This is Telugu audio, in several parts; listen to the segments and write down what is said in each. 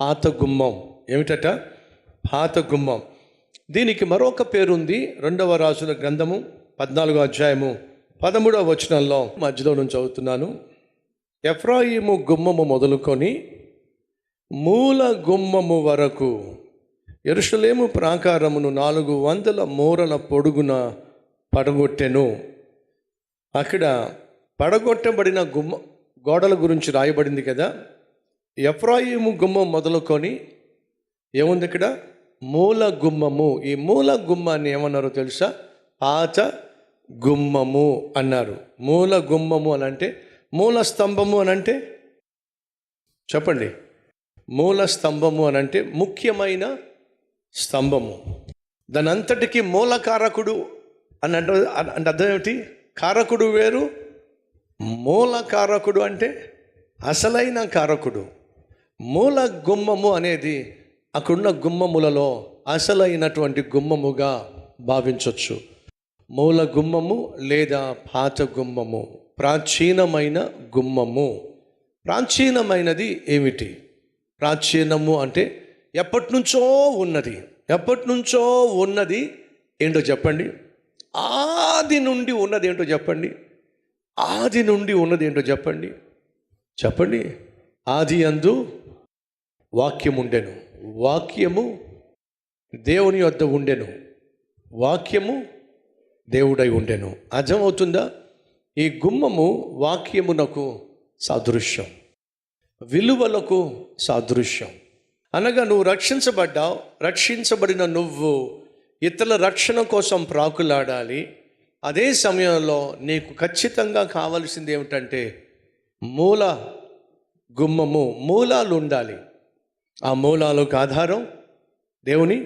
పాత గుమ్మం. ఏమిటట? పాత గుమ్మం. దీనికి మరొక పేరుంది. 2వ రాజుల గ్రంథము 14వ అధ్యాయము 13వ వచనంలో మధ్యలో నుంచి చదువుతున్నాను. ఎఫ్రాయిము గుమ్మము మొదలుకొని మూల గుమ్మము వరకు యెరూషలేము ప్రాకారమును 400 మూరల పొడుగున పడగొట్టెను. అక్కడ పడగొట్టబడిన గోడల గురించి రాయబడింది కదా. ఎఫ్రాయిము గుమ్మం మొదలుకొని ఏముంది ఇక్కడ? మూల గుమ్మము. ఈ మూల గుమ్మాన్ని ఏమన్నారో తెలుసా? పాత గుమ్మము అన్నారు. మూల గుమ్మము అని అంటే, మూల స్తంభము అని అంటే చెప్పండి. మూల స్తంభము అని అంటే ముఖ్యమైన స్తంభము. దాని అంతటికి మూల కారకుడు అని అంటే అర్థం ఏమిటి? కారకుడు వేరు, మూల కారకుడు అంటే అసలైన కారకుడు. మూల గుమ్మము అనేది అక్కడున్న గుమ్మములలో అసలైనటువంటి గుమ్మముగా భావించవచ్చు. మూల గుమ్మము లేదా పాత గుమ్మము, ప్రాచీనమైన గుమ్మము. ప్రాచీనమైనది ఏమిటి? ప్రాచీనము అంటే ఎప్పటి నుంచో ఉన్నది. ఎప్పటి నుంచో ఉన్నది ఏంటో చెప్పండి. ఆది నుండి ఉన్నది ఏంటో చెప్పండి. ఆది నుండి ఉన్నది ఏంటో చెప్పండి. చెప్పండి. ఆది యందు వాక్యం ఉండెను, వాక్యము దేవుని యొద్ద ఉండెను, వాక్యము దేవుడై ఉండెను. అర్థమవుతుందా? ఈ గుమ్మము వాక్యమునకు సాదృశ్యం, విలువలకు సాదృశ్యం. అనగా నువ్వు రక్షించబడ్డావు. రక్షించబడిన నువ్వు ఇతరుల రక్షణ కోసం ప్రాకులాడాలి. అదే సమయంలో నీకు ఖచ్చితంగా కావలసింది ఏమిటంటే మూల గుమ్మము, మూలాలు ఉండాలి. ఆ మూలాలకు ఆధారం దేవుని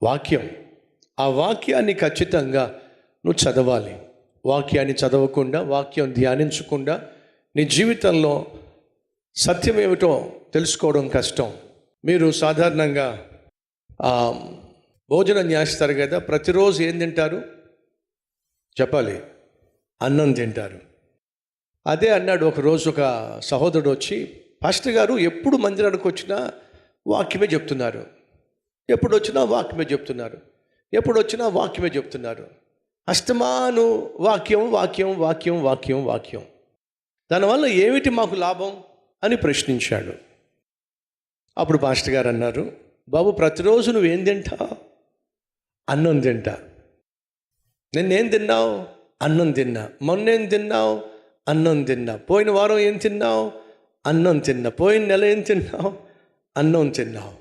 వాక్యం. ఆ వాక్యాన్ని ఖచ్చితంగా నువ్వు చదవాలి. వాక్యాన్ని చదవకుండా, వాక్యం ధ్యానించకుండా నీ జీవితంలో సత్యం ఏమిటో తెలుసుకోవడం కష్టం. మీరు సాధారణంగా భోజనం చేస్తారు కదా. ప్రతిరోజు ఏం తింటారు చెప్పాలి? అన్నం తింటారు. అదే అన్నాడు ఒకరోజు ఒక సహోదరుడు వచ్చి, పాస్టర్ గారు ఎప్పుడు మందిరానికి వచ్చినా వాక్యమే చెప్తున్నారు, ఎప్పుడు వచ్చినా వాక్యమే చెప్తున్నారు, ఎప్పుడు వచ్చినా వాక్యమే చెప్తున్నారు, అష్టమాను వాక్యం వాక్యం వాక్యం వాక్యం వాక్యం, దానివల్ల ఏమిటి మాకు లాభం అని ప్రశ్నించాడు. అప్పుడు పాస్టర్ గారు అన్నారు, బాబు ప్రతిరోజు నువ్వేం తింటావు? అన్నం తింటా. నిన్నేం తిన్నావు? అన్నం తిన్నా. మొన్నేం తిన్నావు? అన్నం తిన్నా. పోయిన వారం ఏం తిన్నావు? అన్నం తిన్నా. పోయిన నెల ఏం తిన్నావు? అన్నం తిన్నావు.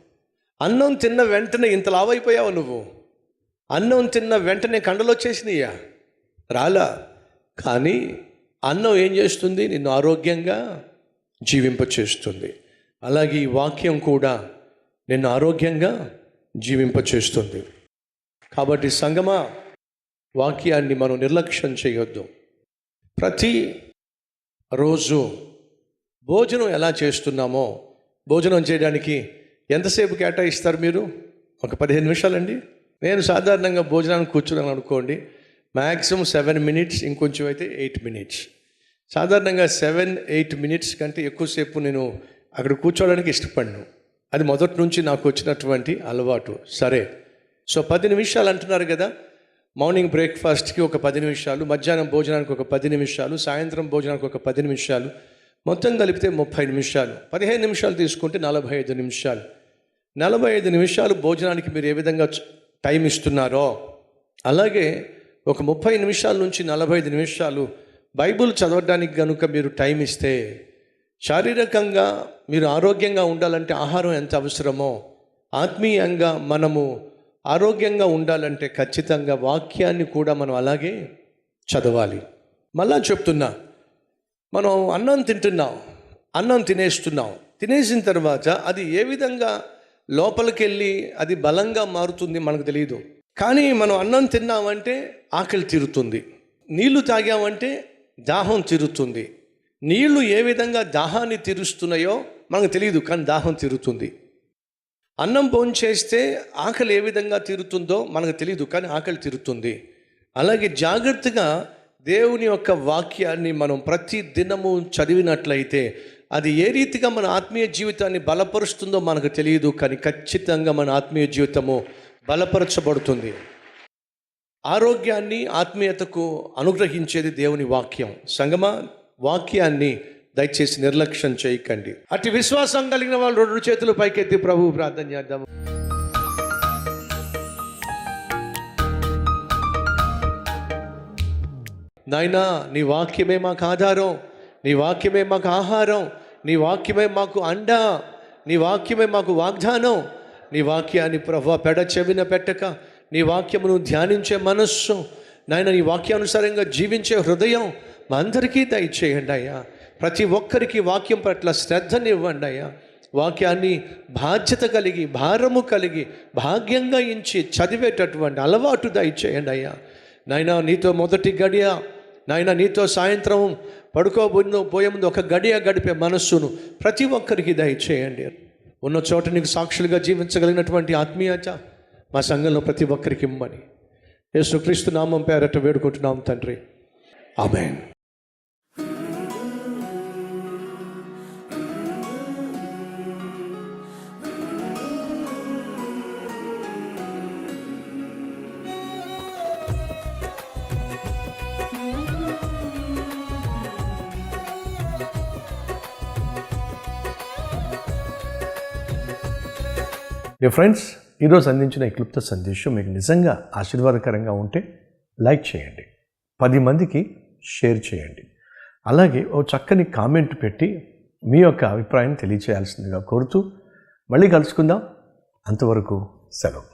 అన్నం తిన్న వెంటనే ఇంత లావైపోయావు నువ్వు. అన్నం తిన్న వెంటనే కండలు వచ్చేసినాయా? రాలా. కానీ అన్నం ఏం చేస్తుంది? నిన్ను ఆరోగ్యంగా జీవింపచేస్తుంది. అలాగే ఈ వాక్యం కూడా నిన్ను ఆరోగ్యంగా జీవింపచేస్తుంది. కాబట్టి సంగమా, వాక్యాన్ని మనం నిర్లక్ష్యం చేయొద్దు. ప్రతి రోజు భోజనం ఎలా చేస్తున్నామో, భోజనం చేయడానికి ఎంతసేపు కేటాయిస్తారు మీరు? ఒక 15 నిమిషాలండి. నేను సాధారణంగా భోజనానికి కూర్చున్నాను అనుకోండి, మ్యాక్సిమం 7 మినిట్స్, ఇంకొంచెం అయితే 8 మినిట్స్. సాధారణంగా 7-8 మినిట్స్ కంటే ఎక్కువసేపు నేను అక్కడ కూర్చోవడానికి ఇష్టపడను. అది మొదటి నుంచి నాకు వచ్చినటువంటి అలవాటు. సరే, సో 10 నిమిషాలు అంటున్నారు కదా. మార్నింగ్ బ్రేక్ఫాస్ట్కి ఒక 10 నిమిషాలు, మధ్యాహ్నం భోజనానికి ఒక 10 నిమిషాలు, సాయంత్రం భోజనానికి ఒక 10 నిమిషాలు, మొత్తం కలిపితే 30 నిమిషాలు. 15 నిమిషాలు తీసుకుంటే 45 నిమిషాలు. 45 నిమిషాలు భోజనానికి మీరు ఏ విధంగా టైం ఇస్తున్నారో, అలాగే ఒక 30 నిమిషాల నుంచి 45 నిమిషాలు బైబిల్ చదవడానికి కనుక మీరు టైం ఇస్తే, శారీరకంగా మీరు ఆరోగ్యంగా ఉండాలంటే ఆహారం ఎంత అవసరమో, ఆత్మీయంగా మనము ఆరోగ్యంగా ఉండాలంటే ఖచ్చితంగా వాక్యాన్ని కూడా మనం అలాగే చదవాలి. మళ్ళా చెప్తున్నా, మనం అన్నం తింటున్నాం, అన్నం తినేస్తున్నాం. తినేసిన తర్వాత అది ఏ విధంగా లోపలికి వెళ్ళి అది బలంగా మారుతుంది మనకు తెలియదు. కానీ మనం అన్నం తిన్నామంటే ఆకలి తీరుతుంది, నీళ్లు తాగామంటే దాహం తీరుతుంది. నీళ్లు ఏ విధంగా దాహాన్ని తీరుస్తున్నాయో మనకు తెలియదు, కానీ దాహం తీరుతుంది. అన్నం భోంచేస్తే ఆకలి ఏ విధంగా తీరుతుందో మనకు తెలియదు, కానీ ఆకలి తీరుతుంది. అలాగే జాగ్రత్తగా దేవుని యొక్క వాక్యాన్ని మనం ప్రతి దినము చదివినట్లయితే అది ఏ రీతిగా మన ఆత్మీయ జీవితాన్ని బలపరుస్తుందో మనకు తెలియదు, కానీ ఖచ్చితంగా మన ఆత్మీయ జీవితము బలపరచబడుతుంది. ఆరోగ్యాన్ని, ఆత్మీయతకు అనుగ్రహించేది దేవుని వాక్యం. సంగమా, వాక్యాన్ని దయచేసి నిర్లక్ష్యం చేయకండి. అట్టి విశ్వాసం కలిగిన వాళ్ళు 2 చేతులు పైకెత్తి ప్రభువు ప్రార్థన చేద్దాము. నాయనా, నీ వాక్యమే మాకు ఆధారం, నీ వాక్యమే మాకు ఆహారం, నీ వాక్యమే మాకు అండ, నీ వాక్యమే మాకు వాగ్దానం. నీ వాక్యాన్ని ప్రభువా పెడ చెవిన పెట్టక నీ వాక్యమును ధ్యానించే మనస్సు, నాయన నీ వాక్యానుసారంగా జీవించే హృదయం మా అందరికీ దయచేయండి అయ్యా. ప్రతి ఒక్కరికి వాక్యం పట్ల శ్రద్ధనివ్వండి అయ్యా. వాక్యాన్ని బాధ్యత కలిగి, భారము కలిగి, భాగ్యంగా ఎంచి చదివేటటువంటి అలవాటు దయచేయండి అయ్యా. నాయనా, నీతో మొదటి గడియ, నాయన నీతో సాయంత్రం పోయే ముందు ఒక గడియ గడిపే మనస్సును ప్రతి ఒక్కరికి దయచేయండి. ఉన్న చోట నీకు సాక్షులుగా జీవించగలిగినటువంటి ఆత్మీయత మా సంఘంలో ప్రతి ఒక్కరికి ఇమ్మని యేసుక్రీస్తు నామం పేరట వేడుకుంటున్నాం తండ్రి, ఆమేన్. డియర్ ఫ్రెండ్స్, ఈరోజు అందించిన ఈ క్లుప్త సందేశం మీకు నిజంగా ఆశీర్వాదకరంగా ఉంటే లైక్ చేయండి, 10 మందికి షేర్ చేయండి. అలాగే ఓ చక్కని కామెంట్ పెట్టి మీ యొక్క అభిప్రాయం తెలియచేయాల్సిందిగా కోరుతూ మళ్ళీ కలుసుకుందాం. అంతవరకు సెలవు.